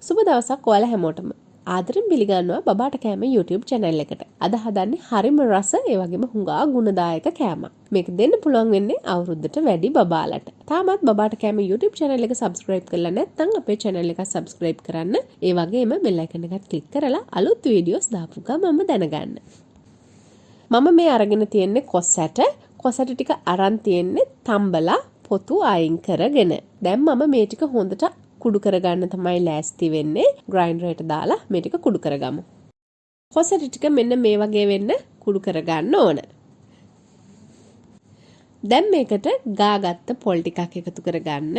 සුබ දවසක් ඔයාලා හැමෝටම. ආදරෙන් පිළිගන්නවා බබාට කෑම YouTube channel එකට. අද හදන්නේ හරිම රස ඒ වගේම හුඟා ගුණදායක කෑමක්. මේක දෙන්න පුළුවන් වෙන්නේ අවුරුද්දට වැඩි බබාලට. තාමත් බබාට කෑම YouTube channel එක subscribe කරලා නැත්නම් අපේ channel එක subscribe කරන්න. ඒ වගේම bell icon එකත් click කරලා අලුත් videos දාපු ගමන්ම දැනගන්න. මම මේ අරගෙන තියෙන්නේ කොස්සට. කොසට ටික අරන් තියෙන්නේ තම්බලා පොතු අයින් කරගෙන. දැන් මම මේ ටික හොඳට කුඩු කරගන්න තමයි ලෑස්ති වෙන්නේ. ග්‍රයින්ඩර් එකට දාලා මේ ටික කුඩු කරගමු. කොසට ටික මෙන්න මේ වගේ වෙන්න කුඩු කරගන්න ඕන. දැන් මේකට ගාගත්ත පොල් ටිකක් එකතු කරගන්න.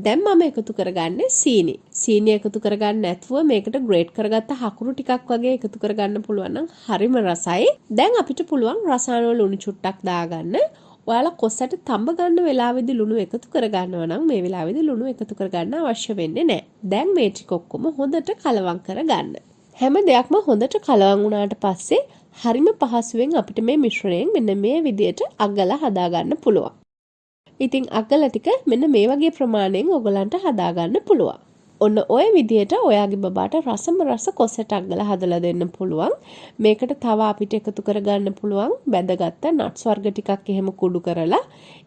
දැන් මම එකතු කරගන්නේ සීනි. සීනි එකතු කරගන්න නැතුව මේකට ග්‍රේට් කරගත්ත හකුරු ටිකක් වගේ එකතු කරගන්න පුළුවන් නම් හරිම රසයි. දැන් අපිට පුළුවන් රසායන ලුණු චුට්ටක් දාගන්න. ඔයාලා කොස්සට තඹ ගන්න වෙලාවෙදි ලුණු එකතු කරගන්නවා නම් මේ වෙලාවෙදි ලුණු එකතු කරගන්න අවශ්‍ය වෙන්නේ නැහැ. දැන් මේ ටික ඔක්කොම හොඳට කලවම් කරගන්න. හැම දෙයක්ම හොඳට කලවම් වුණාට පස්සේ හරිම පහසුවෙන් අපිට මේ මිශ්‍රණයෙන් මෙන්න මේ විදියට අග්ගලා හදාගන්න පුළුවන්. ඉතින් අග්ගලා ටික මෙන්න මේ වගේ ප්‍රමාණයෙන් ඔයගලන්ට හදාගන්න පුළුවන්. ඔන්න ඔය විදියට ඔයාගේ බබාට රසම රස කොස්සට අග්ගලා හදලා දෙන්න පුළුවන්. මේකට තව අපිට එකතු කරගන්න පුළුවන් බැඳගත්ත නට්ස් වර්ග ටිකක් එහෙම කුඩු කරලා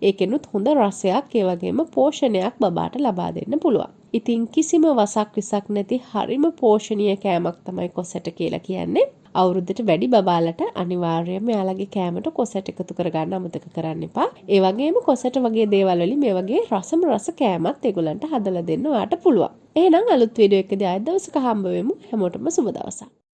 ඒකෙනුත් හොඳ රසයක් ඒ වගේම පෝෂණයක් බබාට ලබා දෙන්න පුළුවන්. ඉතින් කිසිම වසක් විසක් නැති හරිම පෝෂණීය කෑමක් තමයි කොස්සට කියලා කියන්නේ. අවුරුද්දට වැඩි බබාලට අනිවාර්යයෙන්ම යාළගේ කෑමට කොසට එකතු කරගන්න අමතක කරන්න එපා. ඒ වගේම කොසට වගේ දේවල් වලින් මේ වගේ රසම රස කෑමත් ඒගොල්ලන්ට හදලා දෙන්න ඔයාට පුළුවන්. එහෙනම් අලුත් වීඩියෝ එකකදී ආයෙත් දවසක හම්බ වෙමු. හැමෝටම සුබ දවසක්.